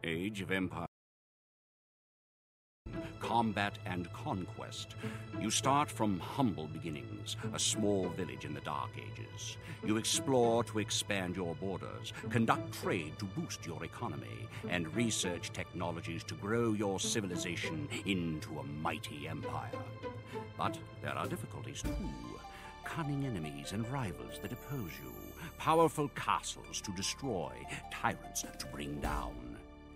Age of Empire. Combat and conquest. You start from humble beginnings, a small village in the Dark Ages. You explore to expand your borders, conduct trade to boost your economy, and research technologies to grow your civilization into a mighty empire. But there are difficulties too. Cunning enemies and rivals that oppose you, powerful castles to destroy, tyrants to bring down.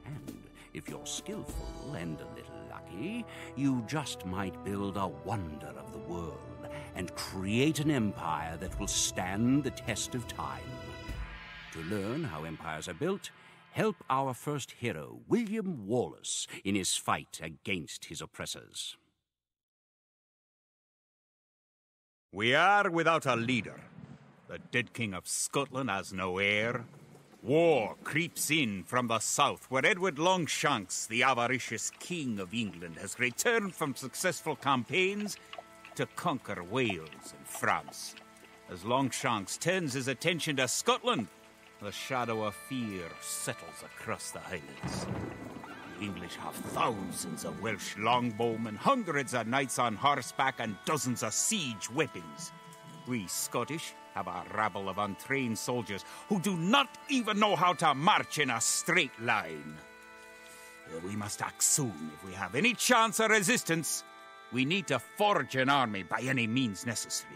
And if you're skillful and a little lucky, you just might build a wonder of the world and create an empire that will stand the test of time. To learn how empires are built, help our first hero, William Wallace, in his fight against his oppressors. We are without a leader. The dead King of Scotland has no heir. War creeps in from the south, where Edward Longshanks, the avaricious King of England, has returned from successful campaigns to conquer Wales and France. As Longshanks turns his attention to Scotland, the shadow of fear settles across the Highlands. The English have thousands of Welsh longbowmen, hundreds of knights on horseback, and dozens of siege weapons. We Scottish have a rabble of untrained soldiers who do not even know how to march in a straight line. We must act soon if we have any chance of resistance. We need to forge an army by any means necessary.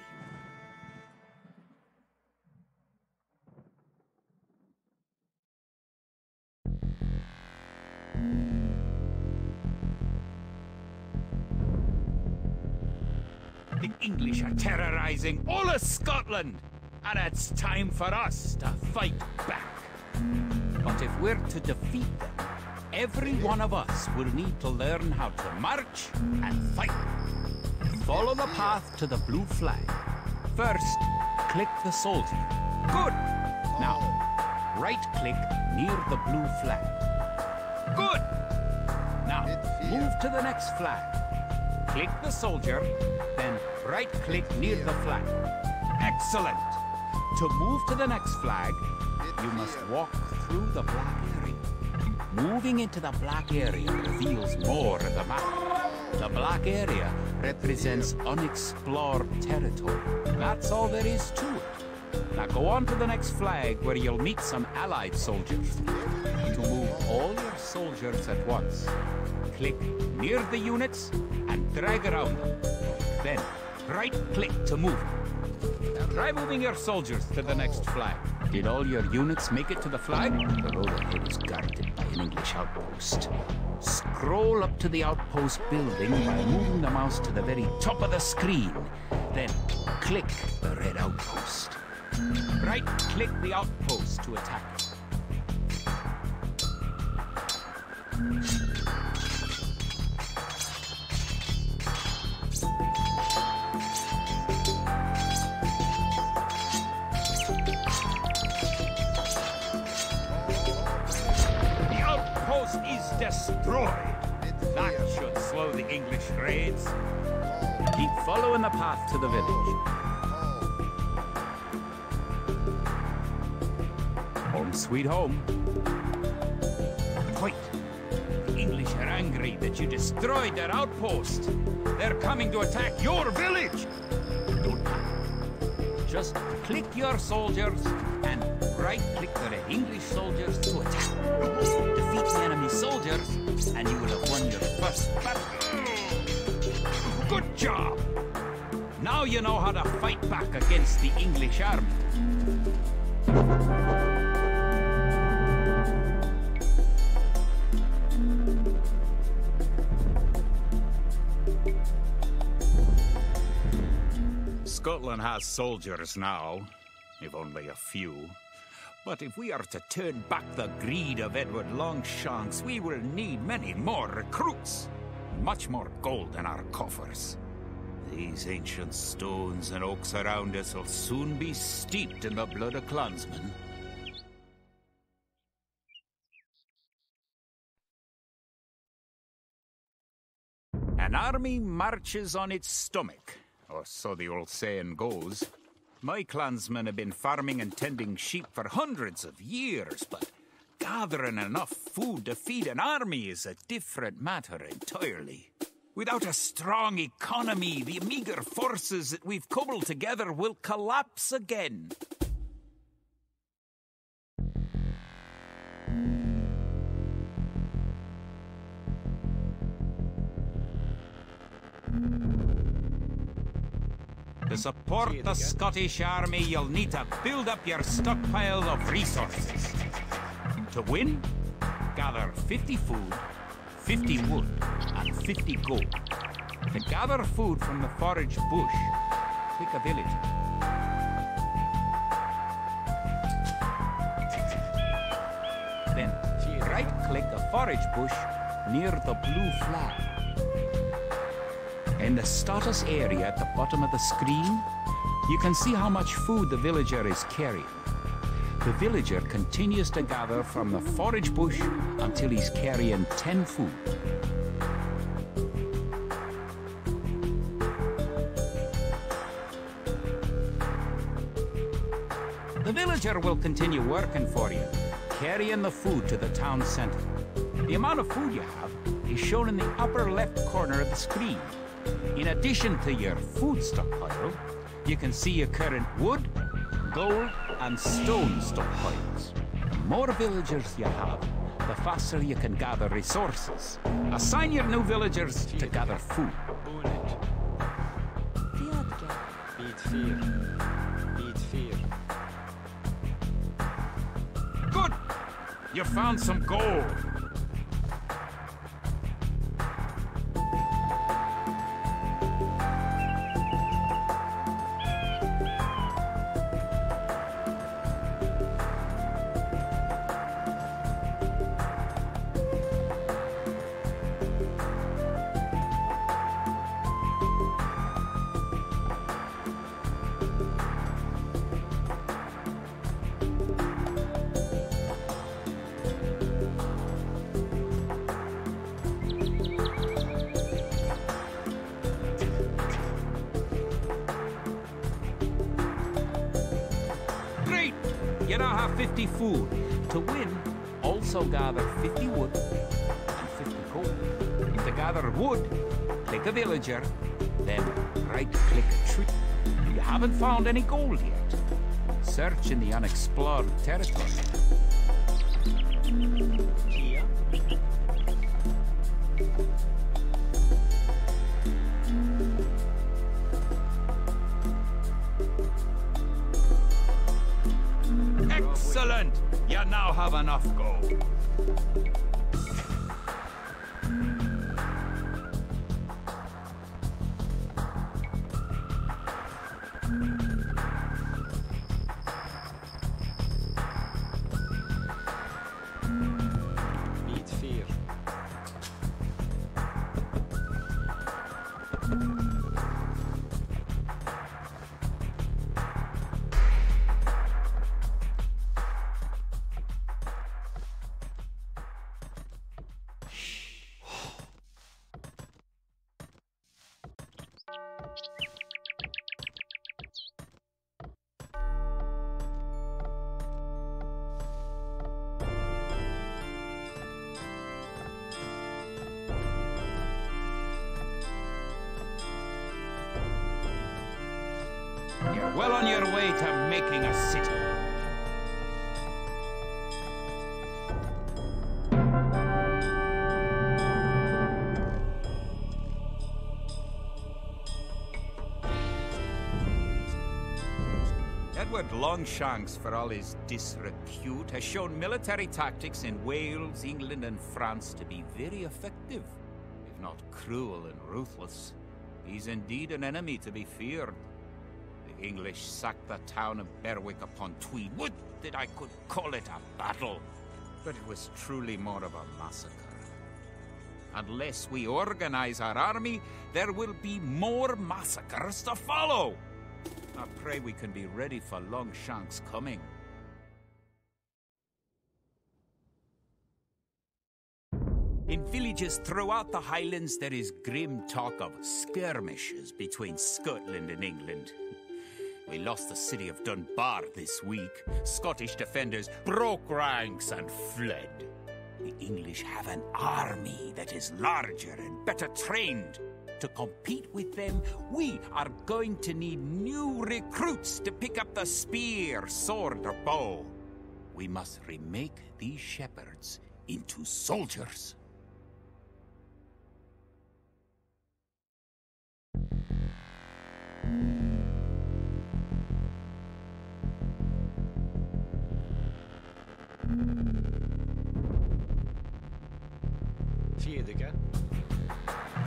The English are terrorizing all of Scotland, and it's time for us to fight back. But if we're to defeat them, every one of us will need to learn how to march and fight. Follow the path to the blue flag. First, click the soldier. Good! Now, right-click near the blue flag. Good! Now, move to the next flag. Click the soldier, then right-click near the flag. Excellent! To move to the next flag, you must walk through the black area. Moving into the black area reveals more of the map. The black area represents unexplored territory. That's all there is to it. Now go on to the next flag where you'll meet some allied soldiers. To move all your soldiers at once, click near the units and drag around them. Then right-click to move. Try moving your soldiers to the next flag. Did all your units make it to the flag? The road ahead is guarded by an English outpost. Scroll up to the outpost building by moving the mouse to the very top of the screen. Then click the red outpost. Right-click the outpost to attack it. Destroyed. That should slow the English raids. Keep following the path to the village. Home sweet home. Wait. The English are angry that you destroyed their outpost. They're coming to attack your village. Don't panic. Just click your soldiers and right-click the English soldiers to attack. Defeat the enemy soldiers, and you will have won your first battle. Good job! Now you know how to fight back against the English army. Scotland has soldiers now, if only a few. But if we are to turn back the greed of Edward Longshanks, we will need many more recruits. Much more gold in our coffers. These ancient stones and oaks around us will soon be steeped in the blood of clansmen. An army marches on its stomach, or so the old saying goes. My clansmen have been farming and tending sheep for hundreds of years, but gathering enough food to feed an army is a different matter entirely. Without a strong economy, the meager forces that we've cobbled together will collapse again. To support the Scottish army, you'll need to build up your stockpile of resources. To win, gather 50 food, 50 wood, and 50 gold. To gather food from the forage bush, click a villager. Then right-click a forage bush near the blue flag. In the status area at the bottom of the screen, you can see how much food the villager is carrying. The villager continues to gather from the forage bush until he's carrying 10 food. The villager will continue working for you, carrying the food to the town center. The amount of food you have is shown in the upper left corner of the screen. In addition to your food stockpile, you can see your current wood, gold, and stone stockpiles. The more villagers you have, the faster you can gather resources. Assign your new villagers to gather food. Good! You found some gold. You now have 50 food. To win, also gather 50 wood and 50 gold. To gather wood, click a villager, then right-click a tree. You haven't found any gold yet. Search in the unexplored territory. Here. Excellent! You now have enough gold. You're well on your way to making a city. Edward Longshanks, for all his disrepute, has shown military tactics in Wales, England, and France to be very effective, if not cruel and ruthless. He's indeed an enemy to be feared. The English sacked the town of Berwick upon Tweed. Would that I could call it a battle, but it was truly more of a massacre. Unless we organize our army, there will be more massacres to follow. I pray we can be ready for Longshanks' coming. In villages throughout the Highlands, there is grim talk of skirmishes between Scotland and England. We lost the city of Dunbar this week. Scottish defenders broke ranks and fled. The English have an army that is larger and better trained. To compete with them, we are going to need new recruits to pick up the spear, sword, or bow. We must remake these shepherds into soldiers.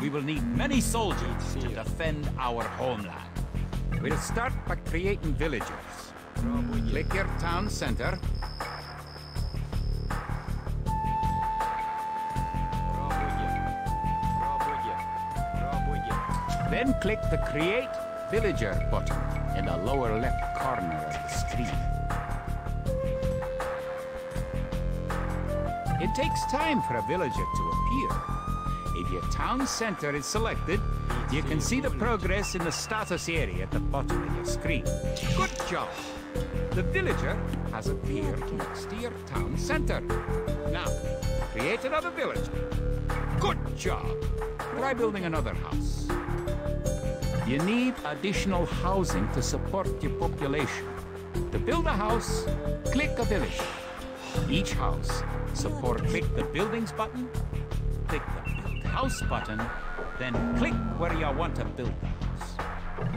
We will need many soldiers to defend our homeland. We'll start by creating villagers. Click your town center. Then click the Create Villager button in the lower left corner of the screen. It takes time for a villager to appear. If your town center is selected, you can see the progress in the status area at the bottom of your screen. Good job! The villager has appeared next to your town center. Now, create another villager. Good job! Try building another house. You need additional housing to support your population. To build a house, click a villager. Each house, click the Buildings button, click the Build House button, then click where you want to build the house.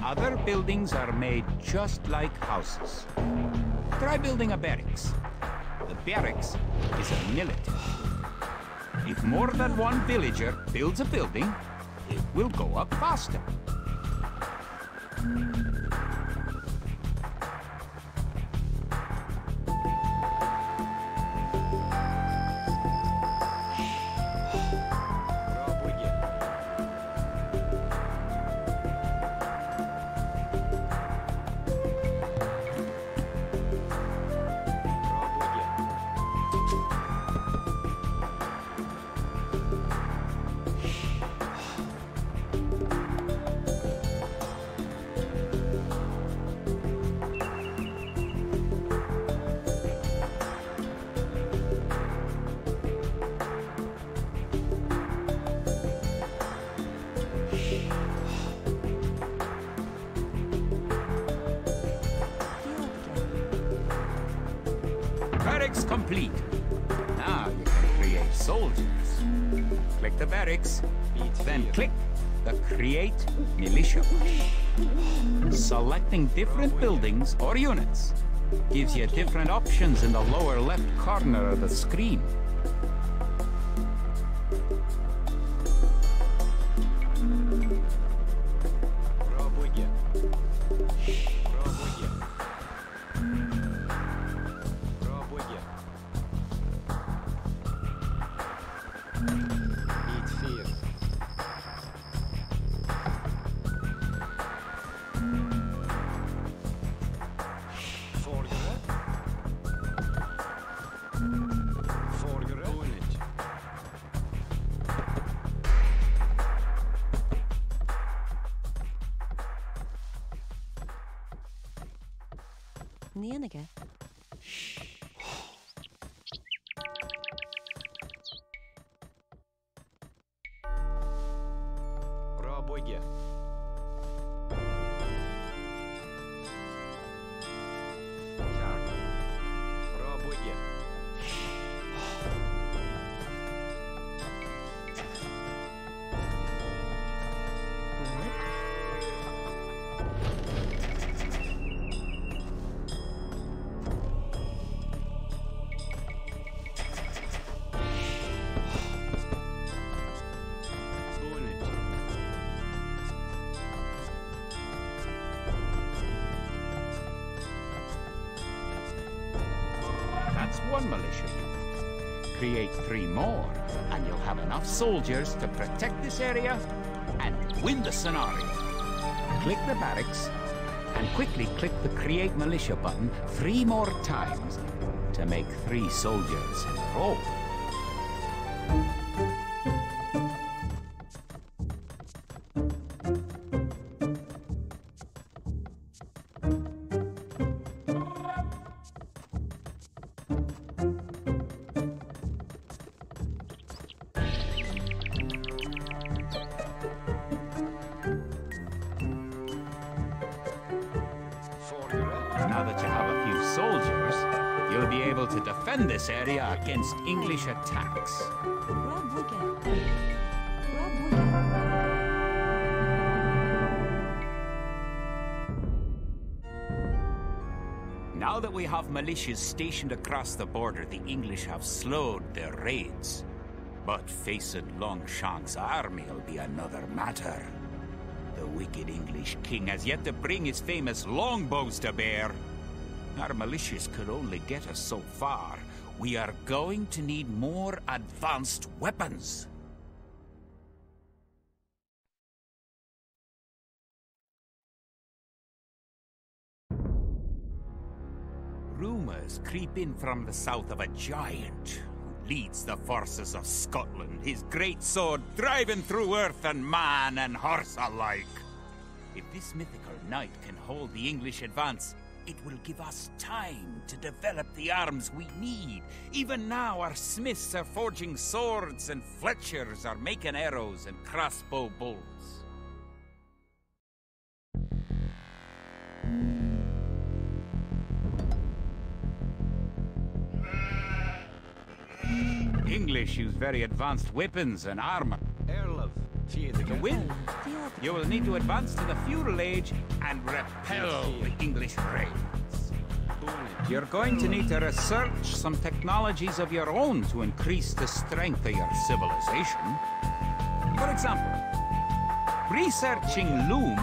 Other buildings are made just like houses. Try building a barracks. The barracks is a military. If more than one villager builds a building, it will go up faster. Barracks complete. Now you can create soldiers. Click the barracks, then click the Create Militia button. Selecting different buildings or units gives you different options in the lower left corner of the screen. Nienige. Пробуйте. Пробуйте. That's one militia unit. Create 3 more, and you'll have enough soldiers to protect this area and win the scenario. Click the barracks, and quickly click the Create Militia button 3 more times to make 3 soldiers in a row. soldiers, you'll be able to defend this area against English attacks. Now that we have militias stationed across the border, the English have slowed their raids. But facing Longshan's army will be another matter. The wicked English king has yet to bring his famous longbows to bear. Our militias could only get us so far. We are going to need more advanced weapons. Rumors creep in from the south of a giant who leads the forces of Scotland, his great sword driving through earth and man and horse alike. If this mythical knight can hold the English advance, it will give us time to develop the arms we need. Even now, our smiths are forging swords and fletchers are making arrows and crossbow bolts. English use very advanced weapons and armor. To win, you will need to advance to the feudal age and repel the English raids. You're going to need to research some technologies of your own to increase the strength of your civilization. For example, researching loom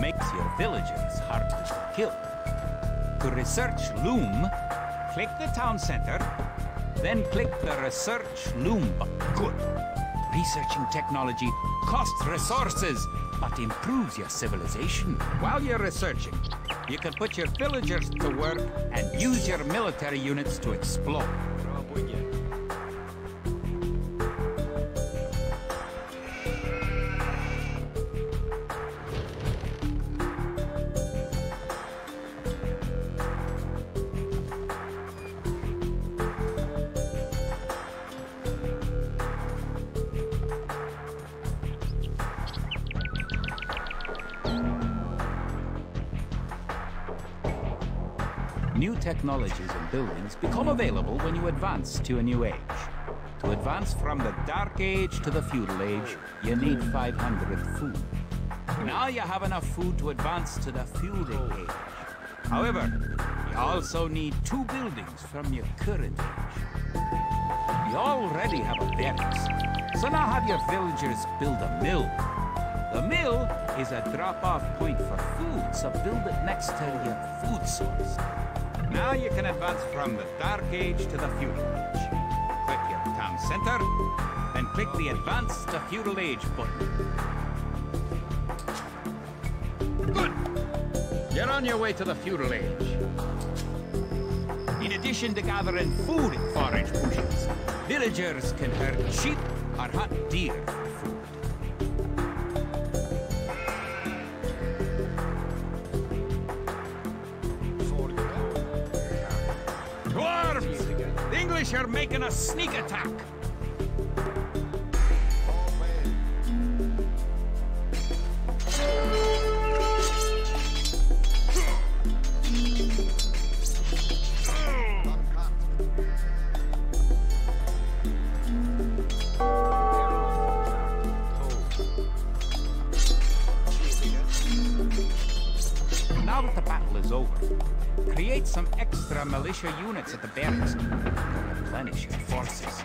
makes your villagers harder to kill. To research loom, click the town center, then click the research loom button. Good. Researching technology costs resources, but improves your civilization. While you're researching, you can put your villagers to work and use your military units to explore. New technologies and buildings become available when you advance to a new age. To advance from the Dark Age to the Feudal Age, you need 500 food. Now you have enough food to advance to the Feudal Age. However, you also need 2 buildings from your current age. You already have a barracks, so now have your villagers build a mill. The mill is a drop-off point for food, so build it next to your food source. Now you can advance from the Dark Age to the Feudal Age. Click your town center, then click the Advance to Feudal Age button. Good! You're on your way to the Feudal Age. In addition to gathering food in forage bushes, villagers can herd sheep or hunt deer for food. The English are making a sneak attack. Now that the battle is over, create some extra militia units at the barracks to replenish your forces.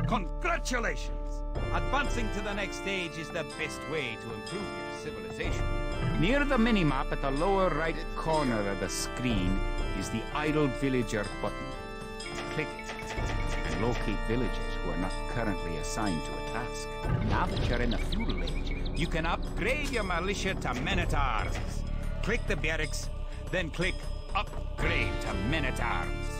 Congratulations! Advancing to the next stage is the best way to improve your civilization. Near the minimap at the lower right corner of the screen is the Idle Villager button. Click it and locate villagers who are not currently assigned to a task. Now that you're in the feudal age, You can upgrade your militia to men-at-arms. Click the barracks, then click Upgrade to men-at-arms.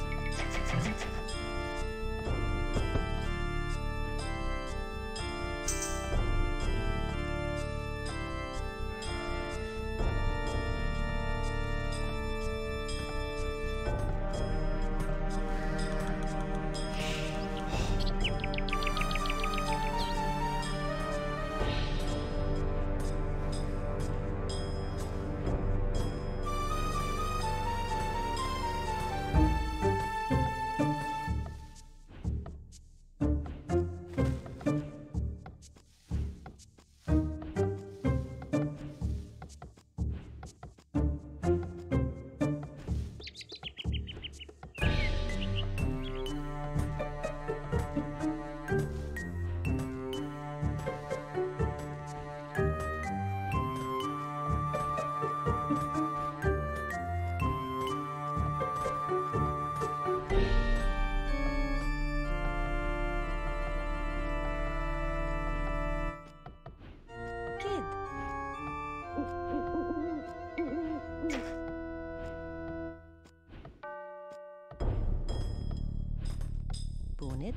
Bonnet.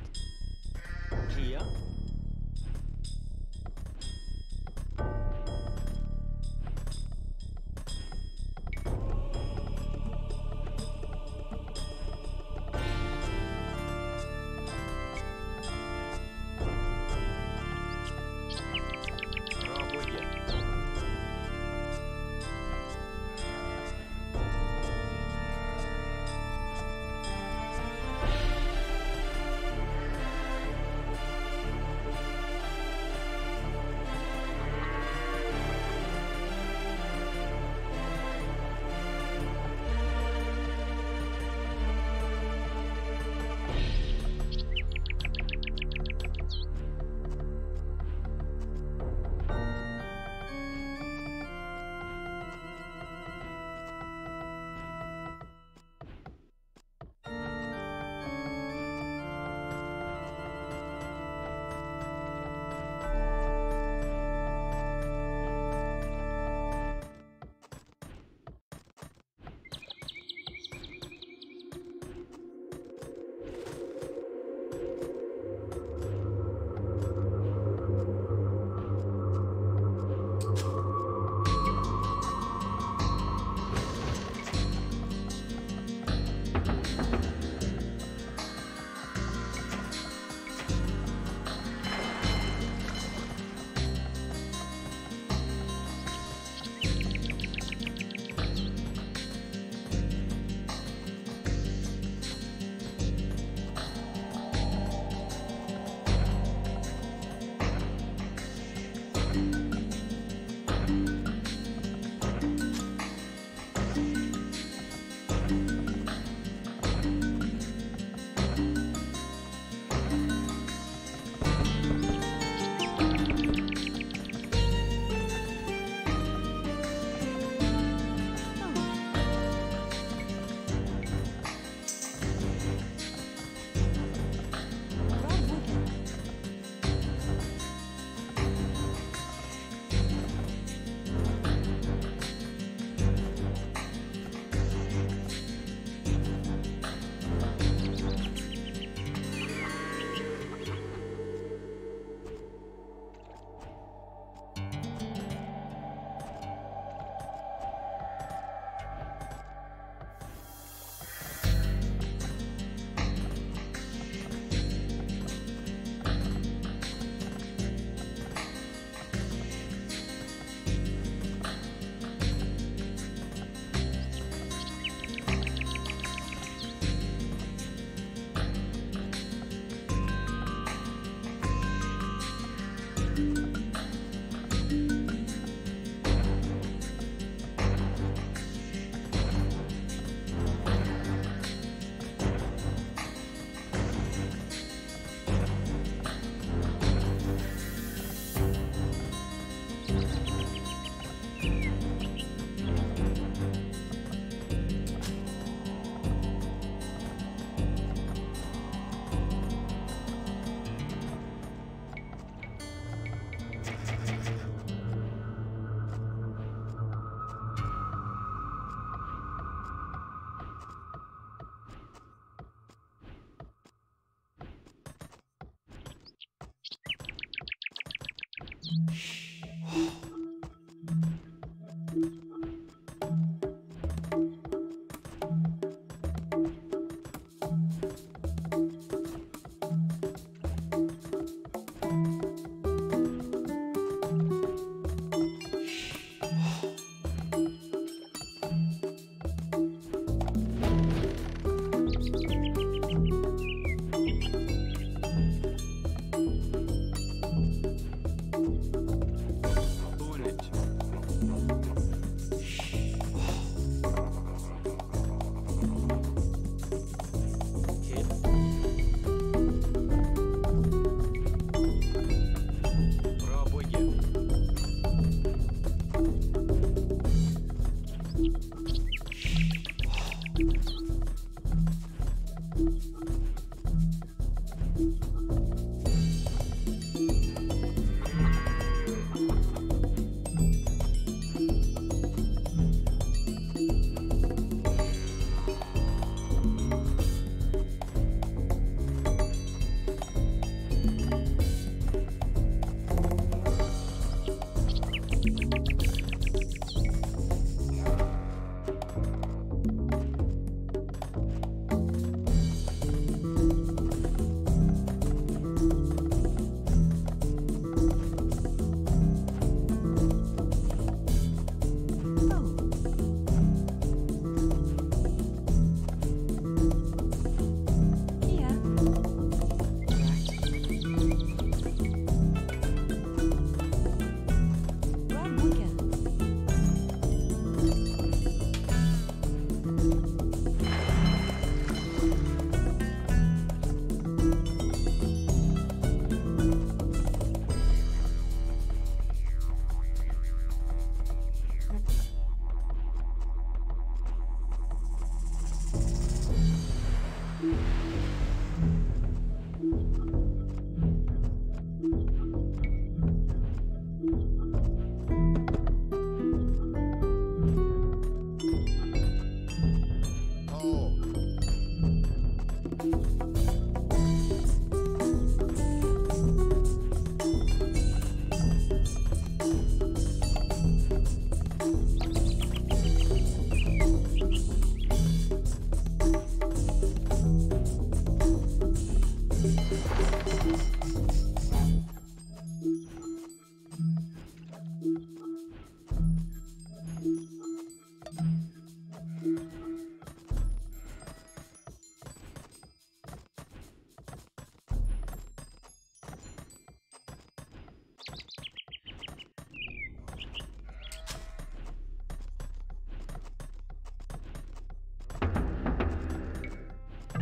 Kia. Пробуйте.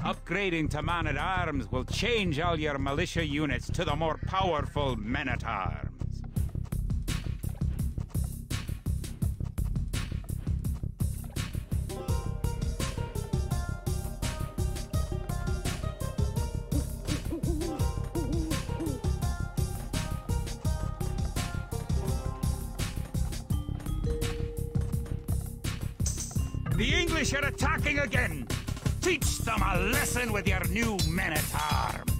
Upgrading to man-at-arms will change all your militia units to the more powerful men-at-arms. The English are attacking again! Teach them a lesson with your new men-at-arms!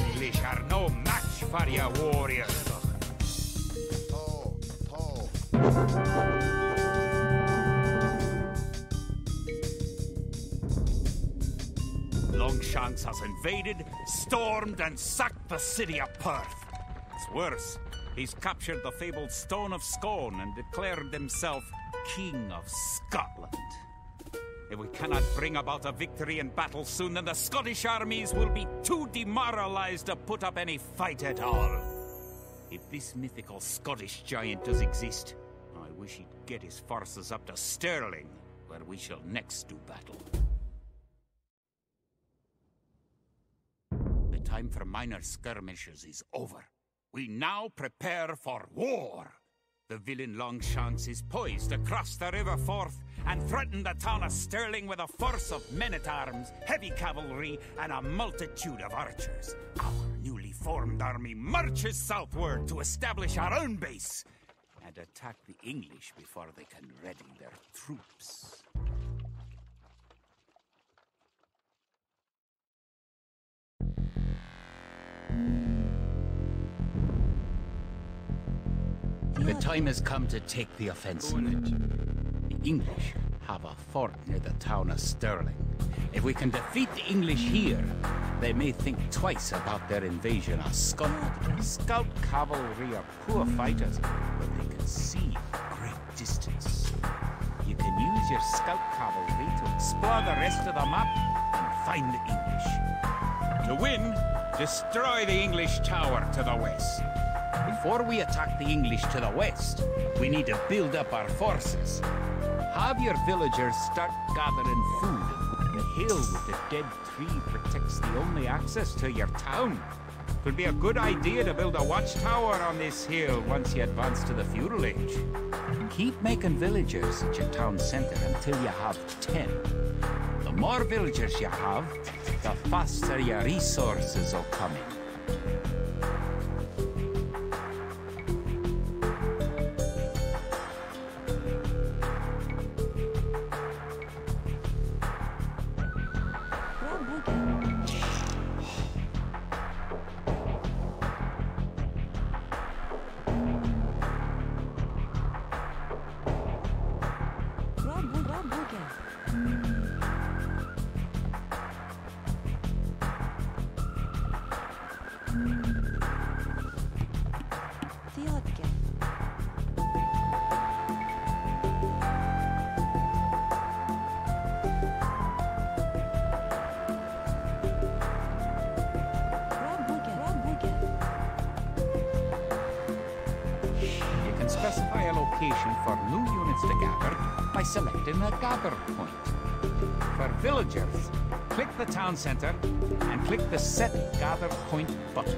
English are no match for your warriors. Longshanks has invaded, stormed, and sacked the city of Perth. It's worse. He's captured the fabled Stone of Scone and declared himself King of Scotland. If we cannot bring about a victory in battle soon, then the Scottish armies will be too demoralized to put up any fight at all. If this mythical Scottish giant does exist, I wish he'd get his forces up to Stirling, where we shall next do battle. The time for minor skirmishes is over. We now prepare for war. The villain Longshanks is poised across the River Forth and threatened the town of Stirling with a force of men-at-arms, heavy cavalry, and a multitude of archers. Our newly formed army marches southward to establish our own base and attack the English before they can ready their troops. The time has come to take the offensive. The English have a fort near the town of Stirling. If we can defeat the English here, they may think twice about their invasion of Scotland. Scout cavalry are poor fighters, but they can see a great distance. You can use your scout cavalry to explore the rest of the map and find the English. To win, destroy the English tower to the west. Before we attack the English to the west, we need to build up our forces. Have your villagers start gathering food. The hill with the dead tree protects the only access to your town. It would be a good idea to build a watchtower on this hill once you advance to the feudal age. Keep making villagers at your town center until you have 10. The more villagers you have, the faster your resources will come in. Specify a location for new units to gather by selecting a gather point. For villagers, click the town center and click the Set Gather Point button.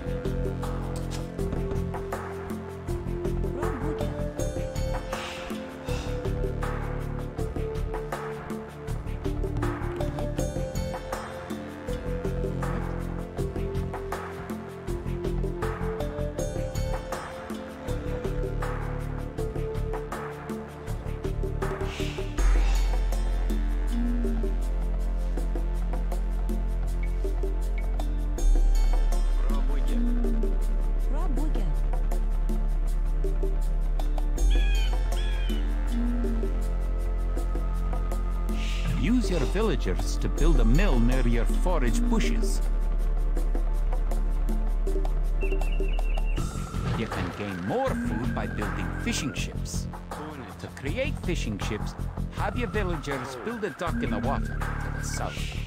Use your villagers to build a mill near your forage bushes. You can gain more food by building fishing ships. To create fishing ships, have your villagers build a dock in the water to the south.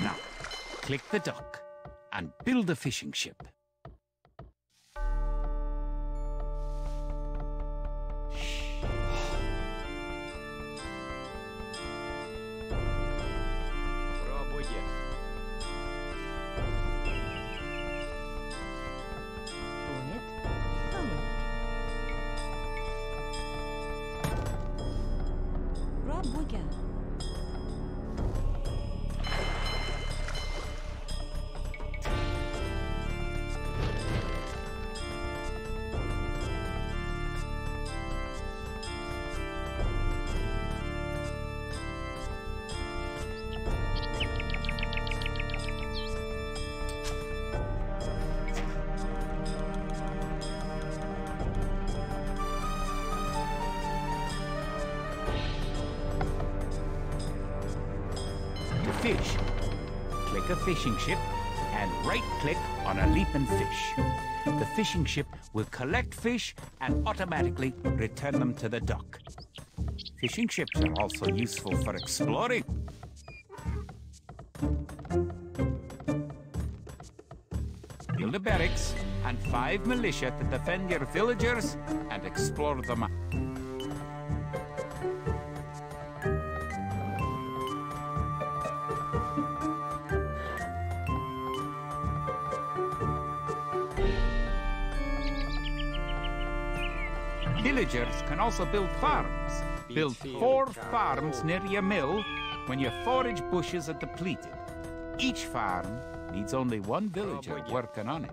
Now, click the dock and build a fishing ship. Fish. Click a fishing ship and right-click on a leaping fish. The fishing ship will collect fish and automatically return them to the dock. Fishing ships are also useful for exploring. build a barracks, and 5 militia to defend your villagers and explore the map. Villagers can also build farms. Build 4 farms near your mill when your forage bushes are depleted. Each farm needs only 1 villager working on it.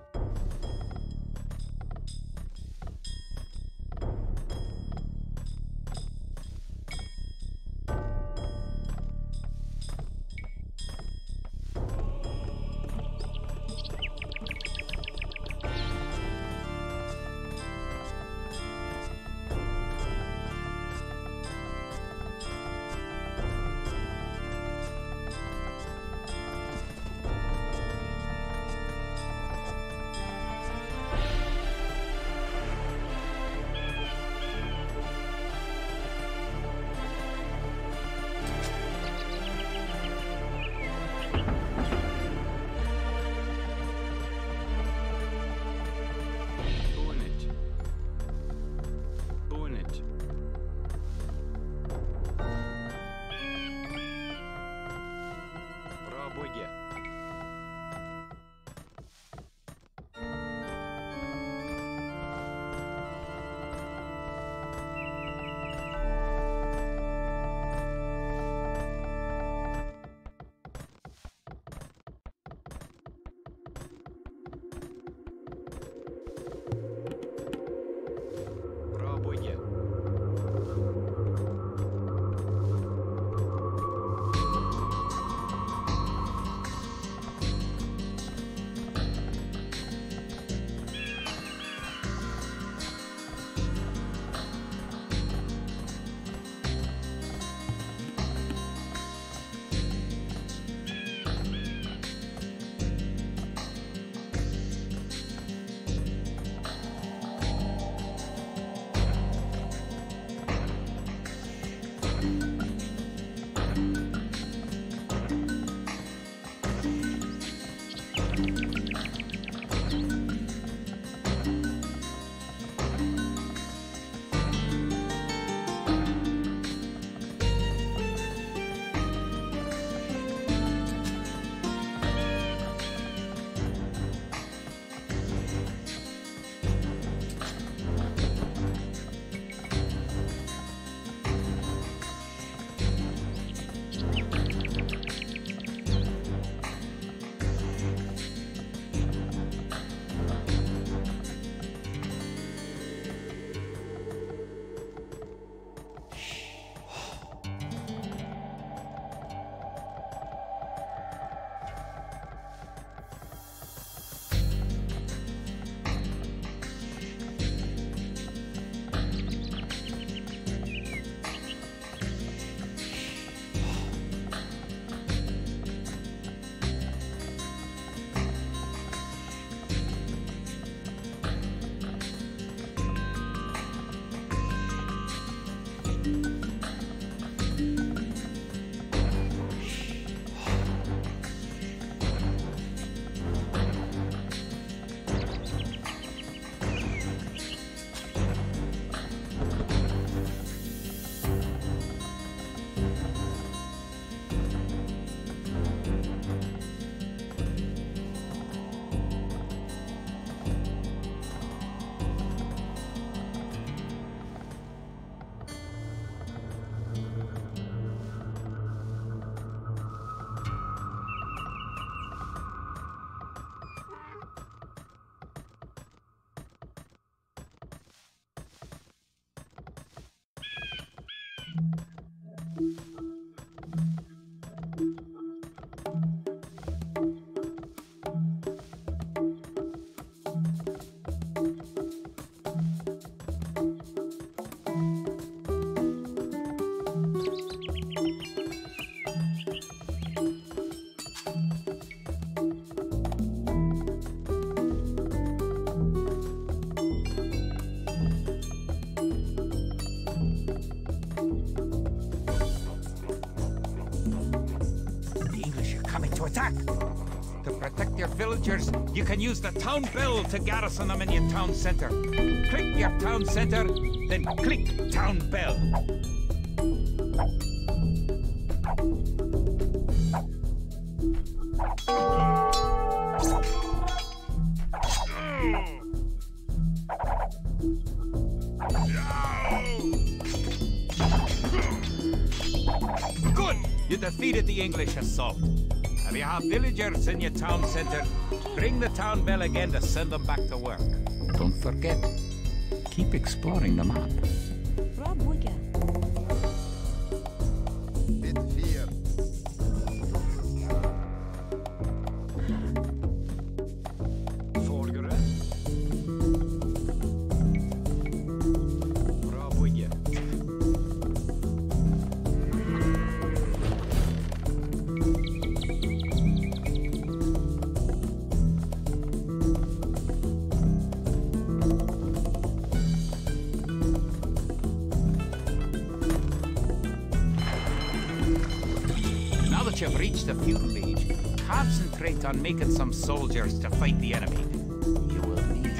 Attack! The protect your villagers, you can use the town bell to garrison them in your town center. Click your town center, then click town bell. Good! You defeated the English assault. If you have villagers in your town center, ring the town bell again to send them back to work. Don't forget, keep exploring the map. You've reached the feudal age. Concentrate on making some soldiers to fight the enemy. You will need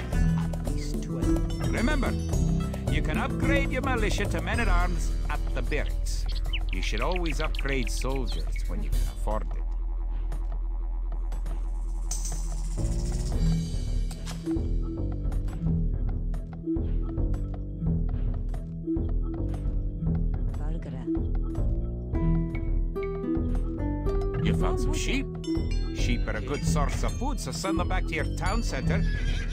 at least 12. Remember, you can upgrade your militia to men-at-arms at the barracks. You should always upgrade soldiers when you can afford it. You found some sheep. Sheep are a good source of food, so send them back to your town center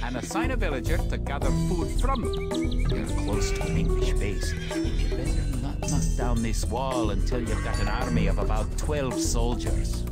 and assign a villager to gather food from them. You're close to an English base. You better not knock down this wall until you've got an army of about 12 soldiers.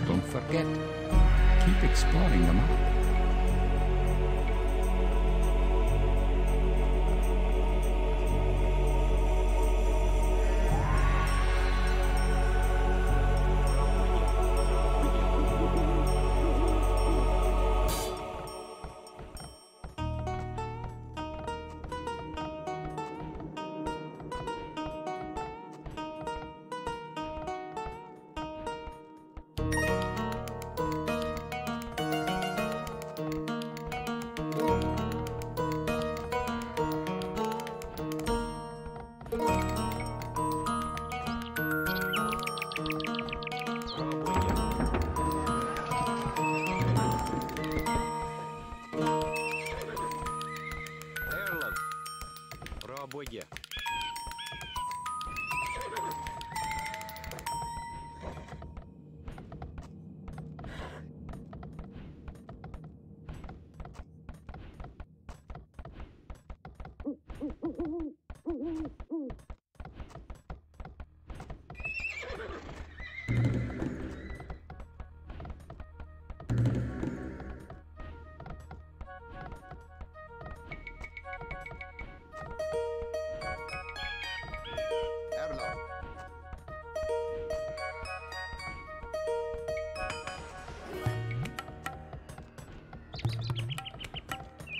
Don't forget, keep exploring the map. Пробуйте.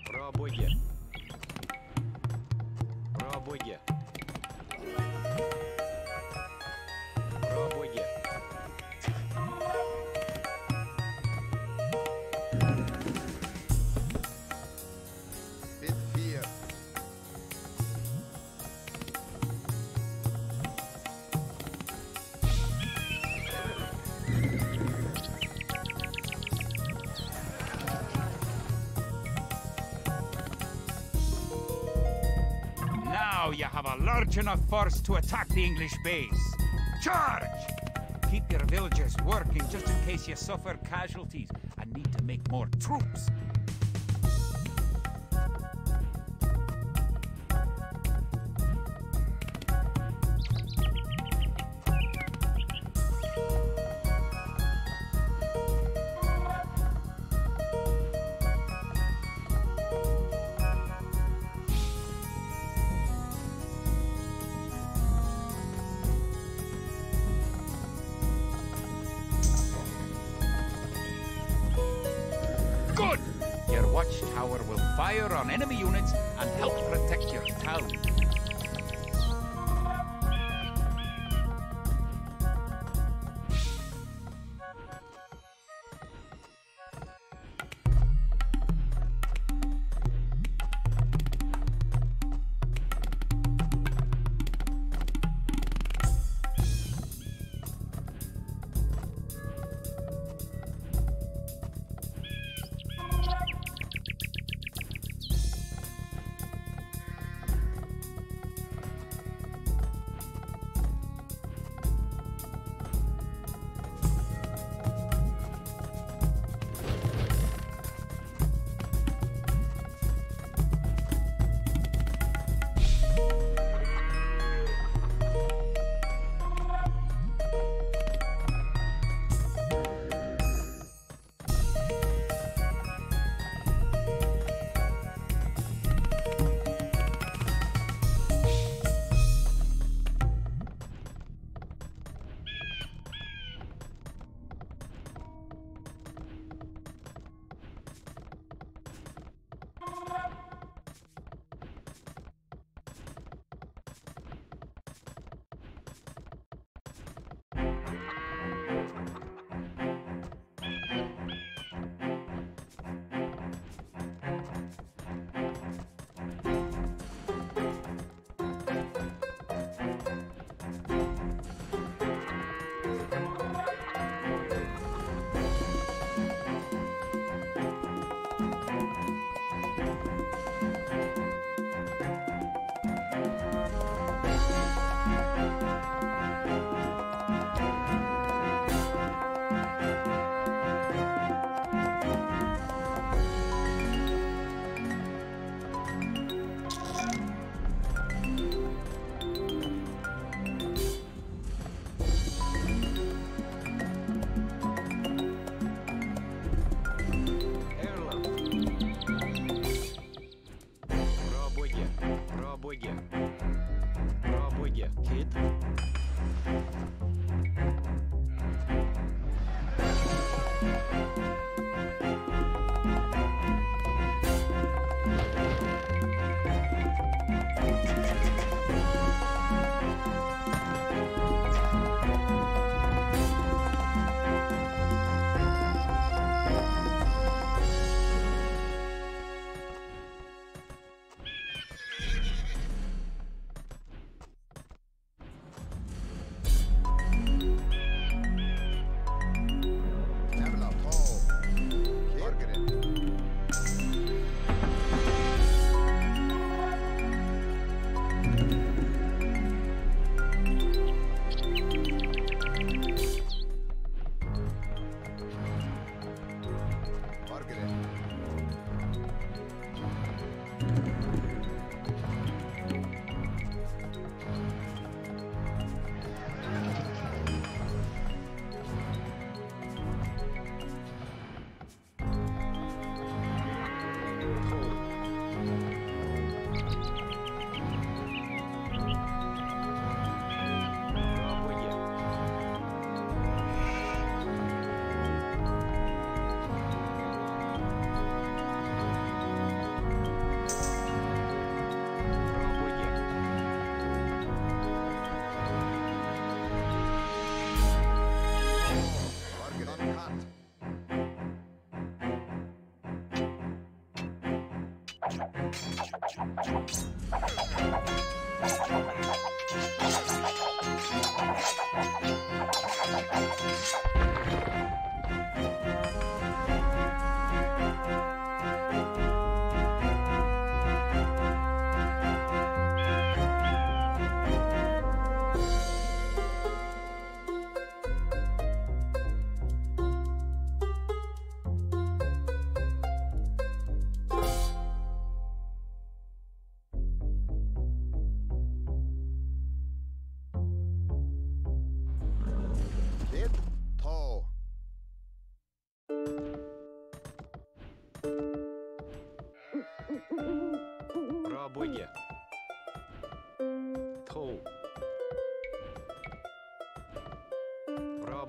Пробуйте. Пробуйте. Пробуйте. Now you have a large enough force to attack the English base. Charge! Keep your villagers working just in case you suffer casualties and need to make more troops. Good!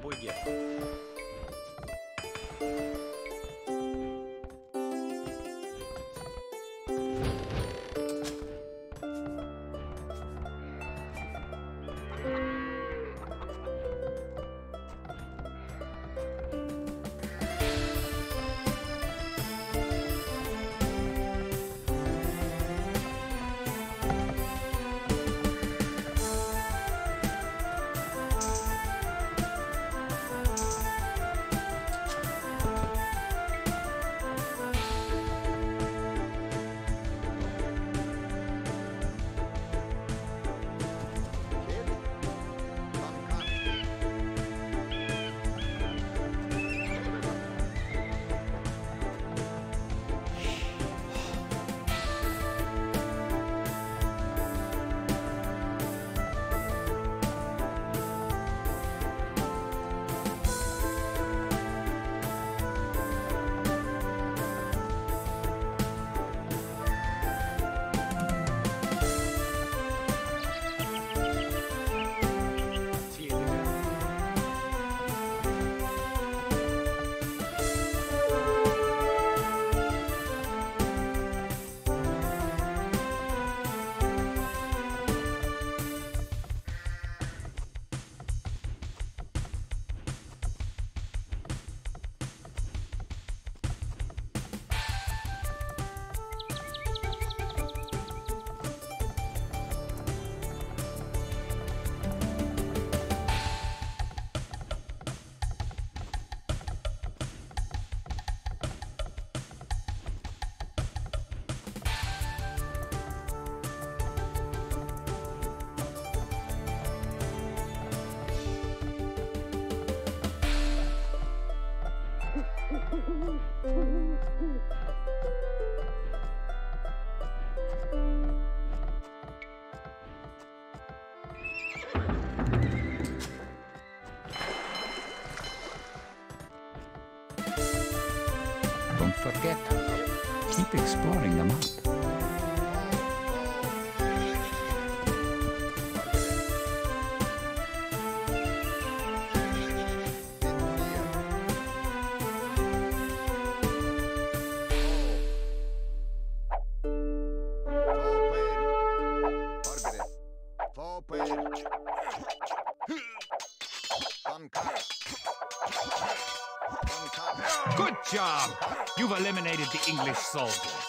будет. Don't forget, keep exploring the map. Good job! You've eliminated the English soldiers.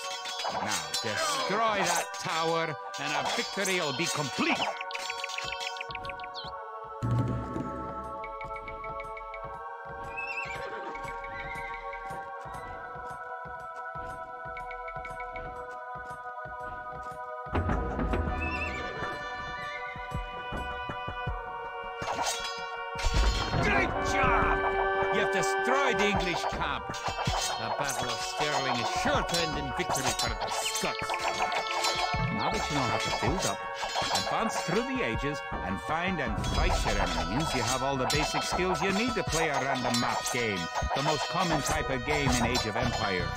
Now, destroy that tower, and our victory will be complete! Great job! You have destroyed the English camp. The Battle of Stirling is sure to end in victory for the Scots. Now that you know how to build up, advance through the ages, and find and fight your enemies, you have all the basic skills you need to play a random map game, the most common type of game in Age of Empires.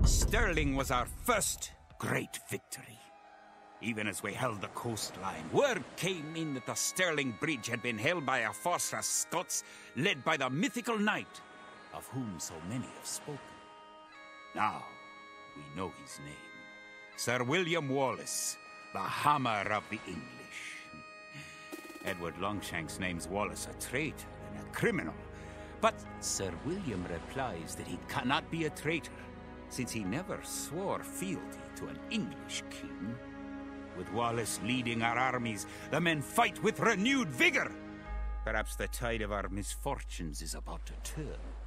Stirling was our first great victory. Even as we held the coastline, word came in that the Stirling Bridge had been held by a force of Scots led by the mythical knight, of whom so many have spoken. Now we know his name, Sir William Wallace, the Hammer of the English. Edward Longshanks names Wallace a traitor and a criminal, but Sir William replies that he cannot be a traitor since he never swore fealty to an English king. With Wallace leading our armies, the men fight with renewed vigor. Perhaps the tide of our misfortunes is about to turn.